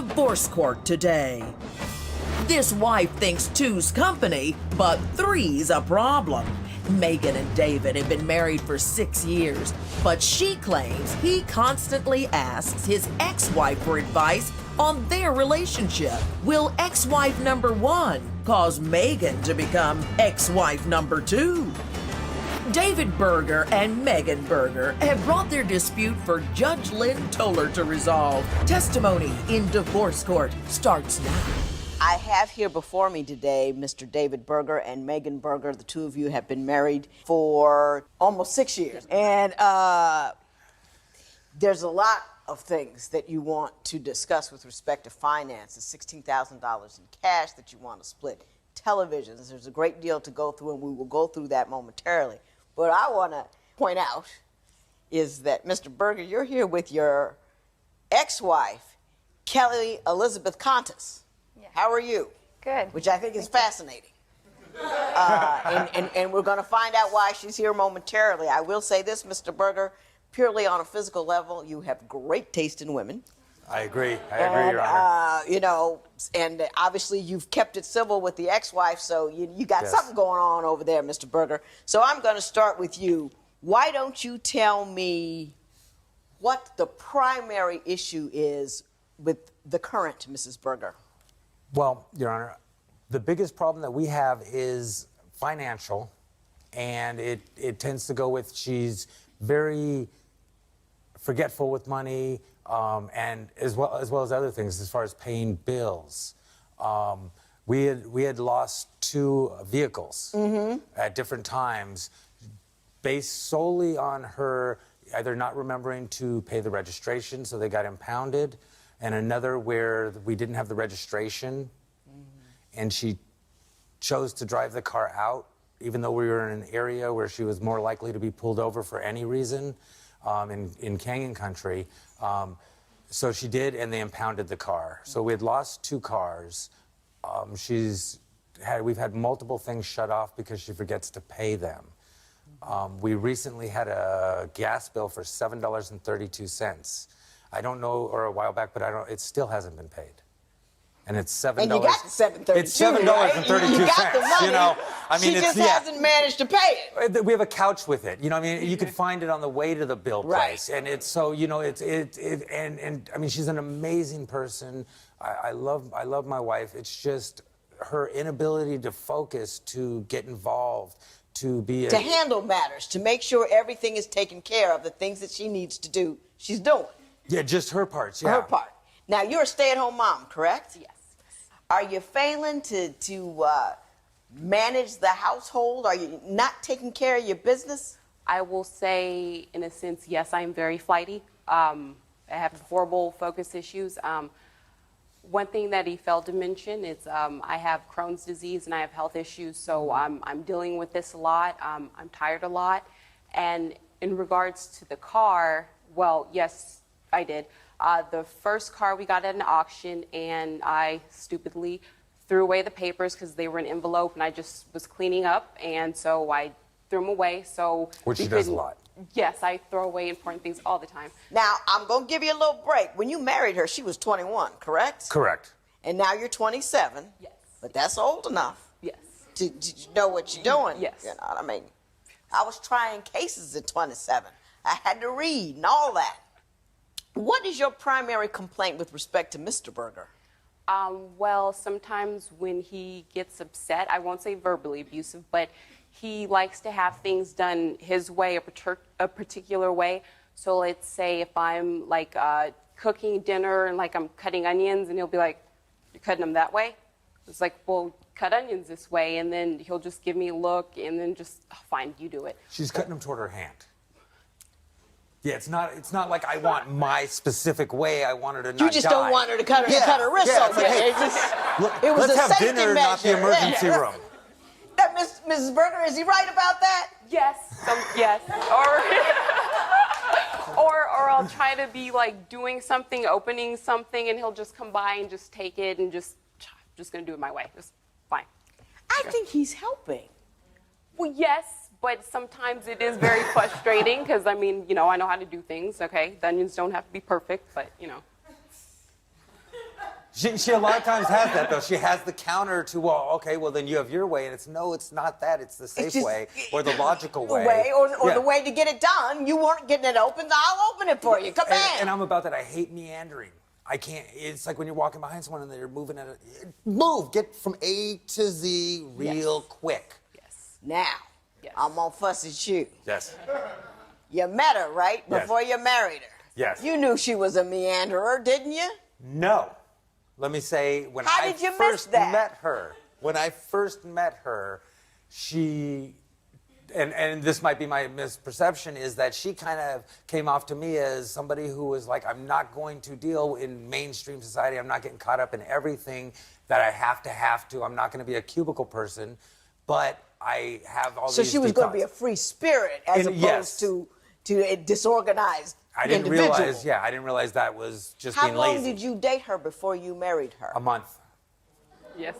divorce court today. This wife thinks two's company, but three's a problem. Megan and David have been married for 6 years, but she claims he constantly asks his ex-wife for advice on their relationship. Will ex-wife number 1 cause Megan to become ex-wife number 2? David Berger and Megan Berger have brought their dispute for Judge Lynn Toler to resolve. Testimony in divorce court starts now. I have here before me today Mr. David Berger and Megan Berger. The two of you have been married for almost 6 years. And there's a lot of things that you want to discuss with respect to finances. $16,000 in cash that you want to split. Televisions, there's a great deal to go through, and we will go through that momentarily. What I want to point out is that, Mr. Berger, you're here with your ex-wife, Kelly Elizabeth Contis. Yeah. How are you? Good. Which I think is fascinating. And we're going to find out why she's here momentarily. I will say this, Mr. Berger, purely on a physical level, you have great taste in women. I agree, Your Honor. You know, and obviously you've kept it civil with the ex-wife, so you got something going on over there, Mr. Berger. So I'm going to start with you. Why don't you tell me what the primary issue is with the current Mrs. Berger? Well, Your Honor, the biggest problem that we have is financial, and it tends to go with she's very forgetful with money, and as well as other things as far as paying bills. We had lost 2 vehicles at different times based solely on her either not remembering to pay the registration, so they got impounded, and another where we didn't have the registration, and she chose to drive the car out even though we were in an area where she was more likely to be pulled over for any reason in Canyon Country. So she did, and they impounded the car. So we had lost 2 cars. We've had multiple things shut off because she forgets to pay them. We recently had a gas bill for $7.32. I don't know, or a while back, but it still hasn't been paid. And it's $7. And you got the $7.32. It's $7.32. You got the money. You know, I mean, she just hasn't managed to pay it. We have a couch with it. You know, I mean, you could find it on the way to the bill place, and it's so, you know, and I mean, she's an amazing person. I love my wife. It's just her inability to focus, to get involved, to handle matters, to make sure everything is taken care of. The things that she needs to do, she's doing. Yeah, just her parts. Yeah. Her part. Now, you're a stay-at-home mom, correct? Yes. Are you failing to manage the household? Are you not taking care of your business? I will say, in a sense, yes, I'm very flighty. I have horrible focus issues. One thing that he failed to mention is I have Crohn's disease and I have health issues, so I'm dealing with this a lot. I'm tired a lot. And in regards to the car, well, yes, I did. The first car we got at an auction, and I stupidly threw away the papers because they were in an envelope, and I just was cleaning up, and so I threw them away. So which she does a lot. Yes, I throw away important things all the time. Now, I'm going to give you a little break. When you married her, she was 21, correct? Correct. And now you're 27. Yes. But that's old enough. Yes. To know what you're doing. Yes. You know what I mean? I was trying cases at 27. I had to read and all that. What is your primary complaint with respect to Mr. Berger? Well, sometimes when he gets upset, I won't say verbally abusive, but he likes to have things done his way, a particular way. So let's say if I'm like cooking dinner and like I'm cutting onions, and he'll be like, "You're cutting them that way?" It's like, well, cut onions this way, and then he'll just give me a look, and then just, oh, fine, you do it. She's cutting them toward her hand. Yeah, it's not like I want my specific way. I want her to not die. You just don't want her to cut her wrist off. Like, hey, look, let's have dinner, not the emergency room. That Mrs. Berger, is he right about that? Yes. Yes. Or I'll try to be like doing something, opening something, and he'll just come by and just take it and just gonna do it my way. Just fine. I think he's helping. Well, yes, but sometimes it is very frustrating because, I mean, you know, I know how to do things, okay? The onions don't have to be perfect, but, you know. She a lot of times has that, though. She has the counter to, well, okay, well, then you have your way. And it's, no, it's not that. It's the safe way or the logical way. Or the way to get it done. You weren't getting it opened. I'll open it for you. Come on. And I'm about that. I hate meandering. I can't. It's like when you're walking behind someone and they're moving at a... Move. Get from A to Z real quick. Yes. Now, Yes. I'm going to fuss at you. Yes. You met her, right? Yes. Before you married her. Yes. You knew she was a meanderer, didn't you? No. Let me say, when How I did you miss first that? met her, she, and this might be my misperception, is that she kind of came off to me as somebody who was like, I'm not going to deal in mainstream society. I'm not getting caught up in everything that I have to. I'm not going to be a cubicle person, but I have all these So she was going to be a thoughts. free spirit as And opposed yes. to a disorganized I didn't individual. realize that was just How being long lazy. did you date her before you married her? A month. Yes.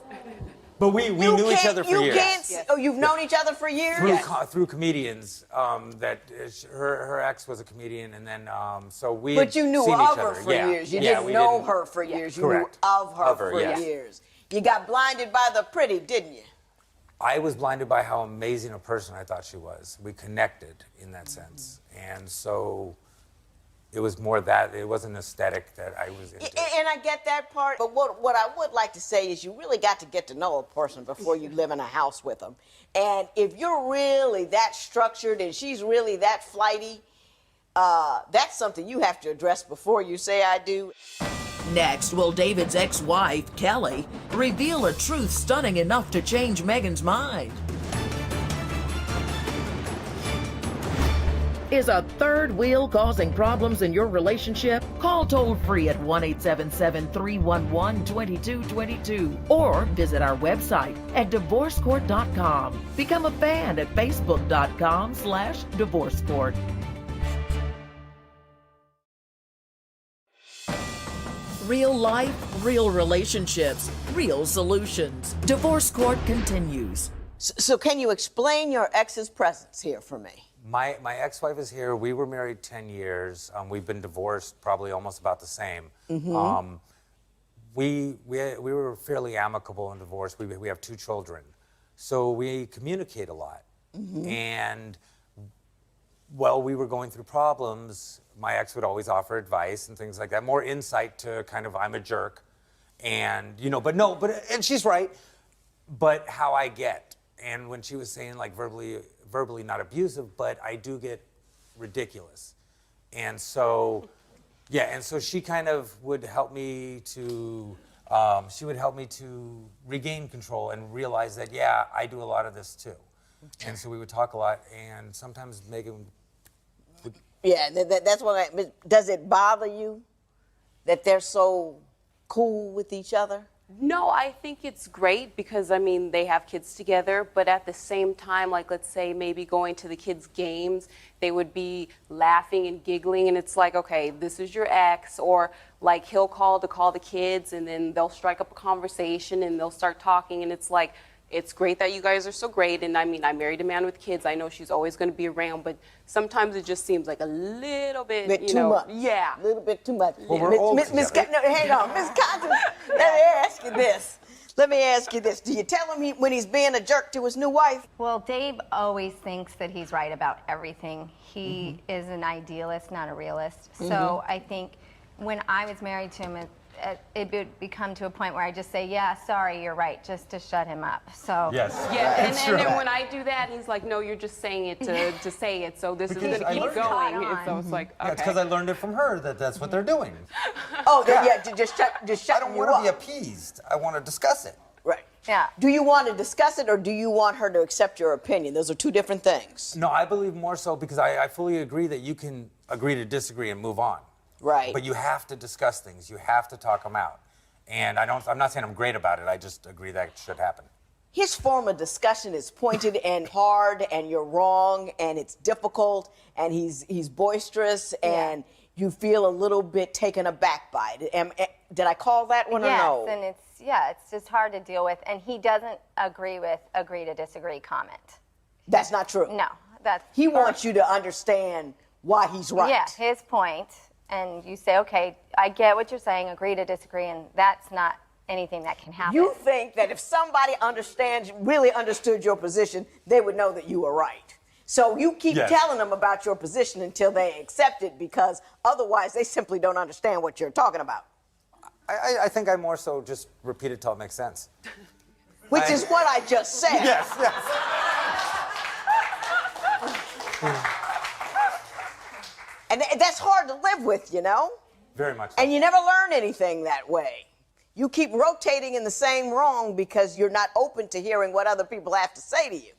But we knew each other for years. Yes. Oh, you've known each other for years? Through comedians. Her ex was a comedian, and then so we. But you knew seen of each her other. for years. You didn't know her for years. You Correct. knew of her for yes. years. You got blinded by the pretty, didn't you? I was blinded by how amazing a person I thought she was. We connected in that sense, and so it was more that it wasn't aesthetic that I was into. And I get that part, but what I would like to say is you really got to get to know a person before you live in a house with them. And if you're really that structured and she's really that flighty, that's something you have to address before you say I do. Next, will David's ex-wife, Kelly, reveal a truth stunning enough to change Megan's mind? Is a third wheel causing problems in your relationship? Call toll-free at 1-877-311-2222 or visit our website at divorcecourt.com. Become a fan at facebook.com/divorcecourt. Real life, real relationships, real solutions. Divorce Court continues. So can you explain your ex's presence here for me? My ex-wife is here. We were married 10 years. We've been divorced probably almost about the same. We were fairly amicable in divorce. We have 2 children. So we communicate a lot. And while we were going through problems, my ex would always offer advice and things like that, more insight to kind of, I'm a jerk. And, and she's right, but how I get. And when she was saying like verbally not abusive, but I do get ridiculous. And so, she kind of would help me to, regain control and realize that, I do a lot of this too. And so we would talk a lot, and sometimes Megan would... Yeah, that's what does it bother you that they're so cool with each other? No, I think it's great because, they have kids together, but at the same time, like, let's say maybe going to the kids' games, they would be laughing and giggling, and it's like, okay, this is your ex, or like he'll call the kids, and then they'll strike up a conversation, and they'll start talking, and it's like, it's great that you guys are so great, and I married a man with kids. I know she's always going to be around, but sometimes it just seems like a little bit, too much. Yeah. A little bit too much. Well, we're old Miss together. hang on. Miss Constance, let me ask you this. Do you tell him when he's being a jerk to his new wife? Well, Dave always thinks that he's right about everything. He is an idealist, not a realist. So I think when I was married to him, it would become to a point where I just say, yeah, sorry, you're right, just to shut him up. So Yes. Yeah, and then when I do that, he's like, no, you're just saying it to say it, so this is going to I keep learned going. it. And so it's like, okay. Yeah, it's because I learned it from her that's what they're doing. Oh, just shut I don't you want to be up. appeased. I want to discuss it. Right. Yeah. Do you want to discuss it or do you want her to accept your opinion? Those are 2 different things. No, I believe more so because I fully agree that you can agree to disagree and move on. Right. But you have to discuss things. You have to talk them out. And I'm not saying I'm great about it. I just agree that should happen. His form of discussion is pointed and hard, and you're wrong, and it's difficult, and he's boisterous, and you feel a little bit taken aback by it. Did I call that one or no? Yes, and it's just hard to deal with. And he doesn't agree with agree to disagree comment. That's not true. No, that's He wants you to understand why he's right. Yeah, his point and you say, okay, I get what you're saying, agree to disagree, and that's not anything that can happen. You think that if somebody really understood your position, they would know that you were right. So you keep telling them about your position until they accept it, because otherwise they simply don't understand what you're talking about. I think I more so just repeat it till it makes sense. Which is what I just said. Yes, yes. And that's hard to live with, you know? Very much so. And you never learn anything that way. You keep rotating in the same wrong because you're not open to hearing what other people have to say to you.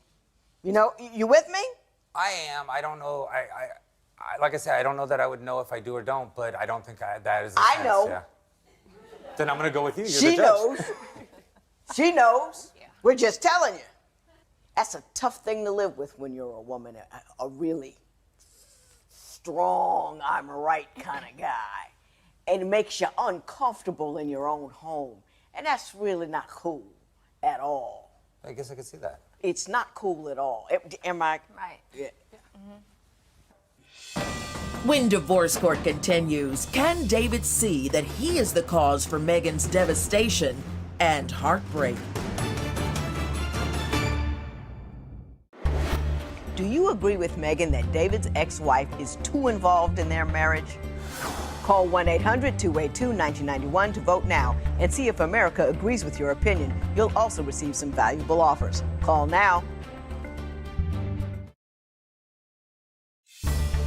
You know, you with me? I am. I don't know. Like I said, I don't know that I would know if I do or don't, but I don't think that is the I sense, know. Yeah. Then I'm going to go with you. You're She the judge. knows. She knows. Yeah. We're just telling you. That's a tough thing to live with when you're a woman, a really strong, I'm right kind of guy. And it makes you uncomfortable in your own home. And that's really not cool at all. I guess I could see that. It's not cool at all. Am I? Right. Yeah. When divorce court continues, can David see that he is the cause for Megan's devastation and heartbreak? Do you agree with Megan that David's ex-wife is too involved in their marriage? Call 1-800-282-1991 to vote now and see if America agrees with your opinion. You'll also receive some valuable offers. Call now.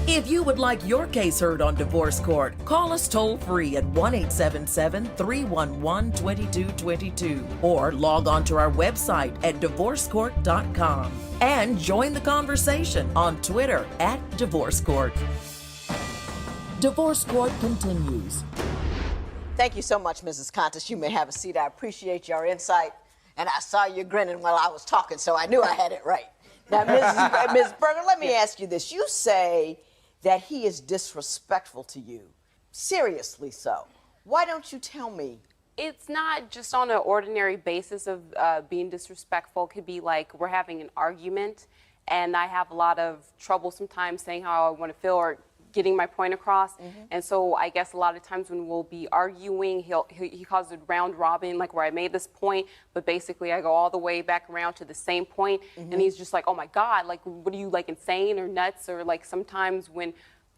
If you would like your case heard on divorce court, call us toll-free at 1-877-311-2222 or log on to our website at divorcecourt.com and join the conversation on Twitter at Divorce Court. Divorce Court continues. Thank you so much, Mrs. Contis. You may have a seat. I appreciate your insight. And I saw you grinning while I was talking, so I knew I had it right. Now, Ms. Berger, let me ask you this. You say that he is disrespectful to you. Seriously so. Why don't you tell me? It's not just on an ordinary basis of being disrespectful. It could be like we're having an argument, and I have a lot of trouble sometimes saying how I want to feel or getting my point across. And so I guess a lot of times when we'll be arguing, he calls it round robin, like where I made this point, but basically I go all the way back around to the same point, and he's just like, oh my God, like, what are you, like, insane or nuts? Or like sometimes when,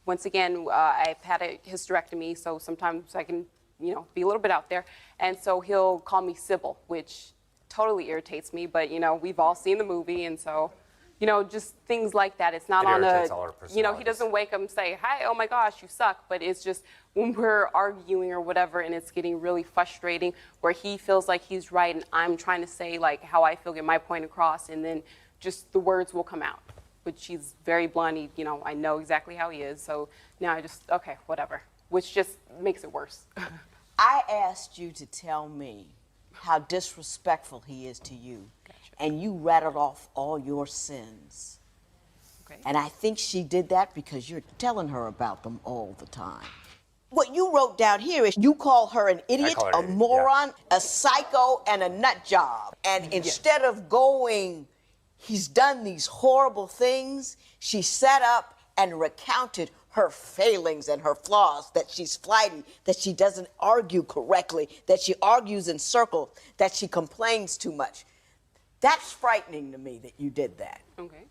once again, I've had a hysterectomy, so sometimes I can, you know, be a little bit out there, and so he'll call me Sybil, which totally irritates me, but, you know, we've all seen the movie, and so, you know, just things like that. It's not on a, you know, he doesn't wake up and say, hi, oh my gosh, you suck. But it's just when we're arguing or whatever, and it's getting really frustrating where he feels like he's right and I'm trying to say like how I feel, get my point across, and then just the words will come out. But she's very blunt. You know, I know exactly how he is. So now I just, okay, whatever, which just makes it worse. I asked you to tell me how disrespectful he is to you. Gotcha. And you rattled off all your sins. Okay. And I think she did that because you're telling her about them all the time. What you wrote down here is you call her an idiot, a moron, a psycho, and a nut job. And instead of going, he's done these horrible things, she sat up and recounted her failings and her flaws, that she's flighty, that she doesn't argue correctly, that she argues in circles, that she complains too much. That's frightening to me that you did that. Okay.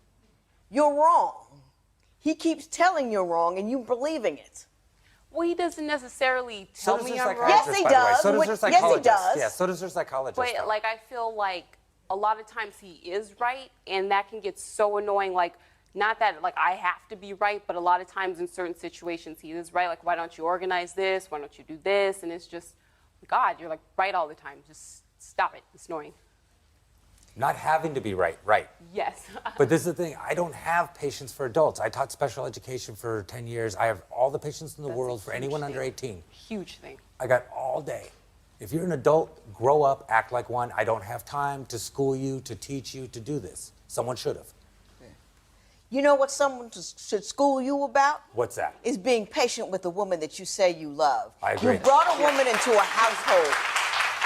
You're wrong. He keeps telling you're wrong and you believing it. Well, he doesn't necessarily tell me I'm wrong. Yes, he does. So does her psychologist. Yes, he does. Yeah, so does her psychologist. But like, I feel like a lot of times he is right, and that can get so annoying. Like, not that like I have to be right, but a lot of times in certain situations he is right. Like, why don't you organize this? Why don't you do this? And it's just, God, you're like right all the time. Just stop it. It's annoying. Not having to be right. Yes. But this is the thing, I don't have patience for adults. I taught special education for 10 years. I have all the patience in the world for anyone under 18. Huge thing. I got all day. If you're an adult, grow up, act like one. I don't have time to school you, to teach you, to do this. Someone should have. You know what someone should school you about? What's that? Is being patient with the woman that you say you love. I agree. You brought a woman into a household.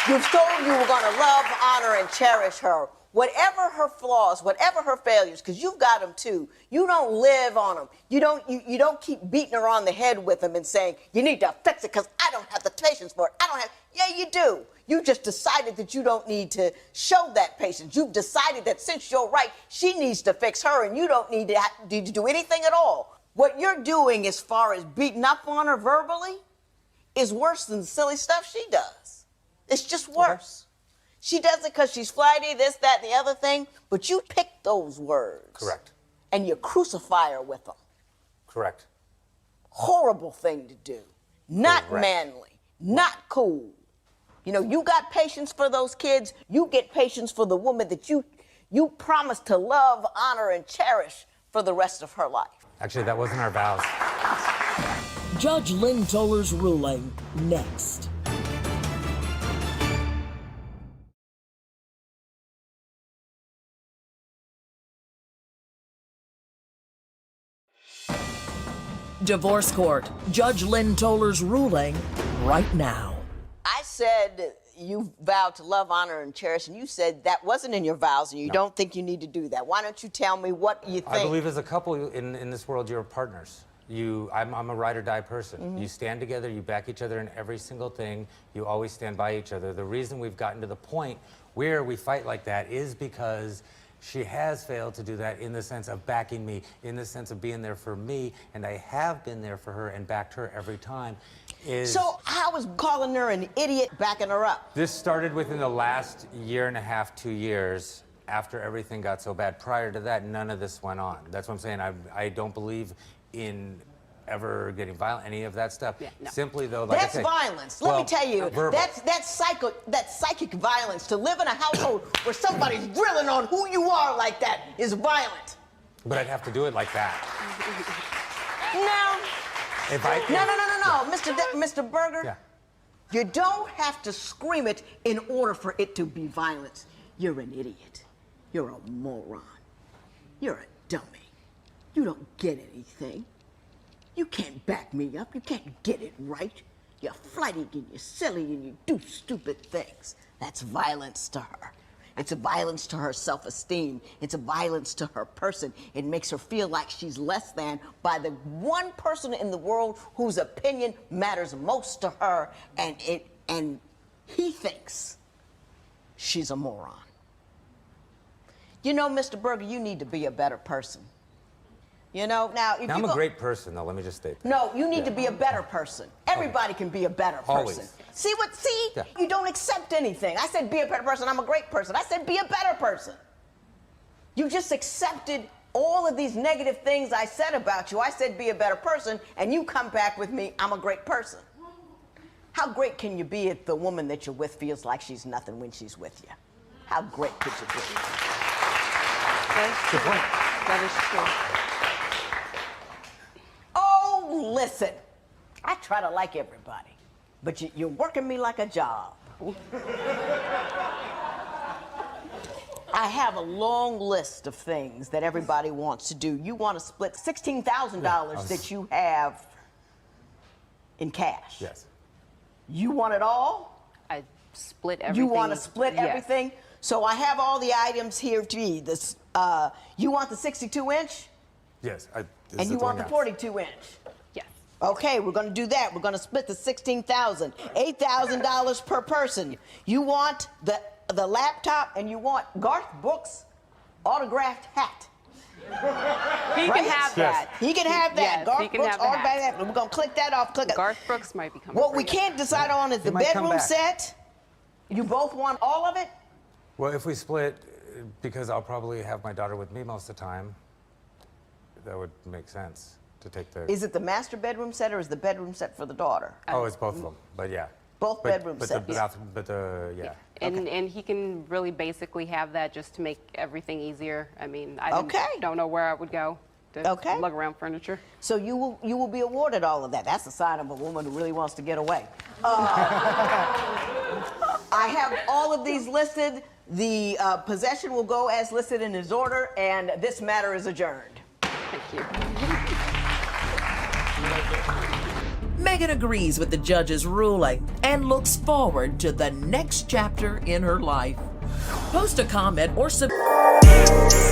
You've told you were going to love, honor, and cherish her. whatever her flaws, whatever her failures, because you've got them too, you don't live on them. You don't keep beating her on the head with them and saying, you need to fix it because I don't have the patience for it. Yeah, you do. You just decided that you don't need to show that patience. You've decided that since you're right, she needs to fix her and you don't need to do anything at all. What you're doing as far as beating up on her verbally is worse than the silly stuff she does. It's just worse. She does it because she's flighty, this, that, and the other thing, but you pick those words. Correct. And you crucify her with them. Correct. Horrible thing to do. Not Correct. manly. Not cool. You know, you got patience for those kids. You get patience for the woman that you promised to love, honor, and cherish for the rest of her life. Actually, that wasn't our vows. Judge Lynn Toler's ruling next. Divorce Court. Judge Lynn Toler's ruling right now. I said you vowed to love, honor, and cherish, and you said that wasn't in your vows, and you don't think you need to do that. Why don't you tell me what you think? I believe as a couple in this world, you're partners. I'm a ride or die person. Mm-hmm. You stand together, you back each other in every single thing, you always stand by each other. The reason we've gotten to the point where we fight like that is because she has failed to do that in the sense of backing me, in the sense of being there for me, and I have been there for her and backed her every time. So how is calling her an idiot backing her up? This started within the last year and a half, 2 years, after everything got so bad. Prior to that, none of this went on. That's what I'm saying. I don't believe in ever getting violent, any of that stuff. Yeah, no. Simply though, like That's I say, violence. Let me tell you, verbal. that's psychic violence. To live in a household where somebody's drilling on who you are like that is violent. But I'd have to do it like that. No. No, Mr. Berger. Yeah. You don't have to scream it in order for it to be violence. You're an idiot. You're a moron. You're a dummy. You don't get anything. You can't back me up. You can't get it right. You're flighty and you're silly and you do stupid things. That's violence to her. It's a violence to her self-esteem. It's a violence to her person. It makes her feel like she's less than by the one person in the world whose opinion matters most to her, and he thinks she's a moron. You know, Mr. Berger, you need to be a better person. You know, now if Now, I'm a great person, though. Let me just state that. No, you need to be a better person. Everybody can be a better person. Always. See? Yeah. You don't accept anything. I said be a better person. I'm a great person. I said be a better person. You just accepted all of these negative things I said about you. I said be a better person, and you come back with me, I'm a great person. How great can you be if the woman that you're with feels like she's nothing when she's with you? How great could you be? That's Good point. That is true. Oh, listen, I try to like everybody, but you're working me like a job. I have a long list of things that everybody wants to do. You want to split $16,000 that you have in cash. Yes. You want it all? I split everything. You want to split Yes. everything? So I have all the items here to be. This, you want the 62-inch? Yes. And you want the 42-inch? Yes. Okay, we're going to do that. We're going to split the $16,000, $8,000 per person. You want the laptop, and you want Garth Brooks' autographed hat. He can have that. He can have that. Yes, Garth he can Brooks have the hat. autographed hat. We're going to click that off. Click it. Garth Brooks might be coming. What for we you. can't decide on is the might come bedroom back. set. You both want all of it? Well, if we split, because I'll probably have my daughter with me most of the time, that would make sense to take the. Is it the master bedroom set or is the bedroom set for the daughter? Oh, it's both of them, but yeah. Both bedroom but sets. The bathroom, but the yeah. And he can really basically have that just to make everything easier. I mean, I Okay. don't know where I would go to Okay. lug around furniture. So you will be awarded all of that. That's a sign of a woman who really wants to get away. I have all of these listed. The possession will go as listed in his order, and this matter is adjourned. Thank you. Megan agrees with the judge's ruling and looks forward to the next chapter in her life. Post a comment or subscribe.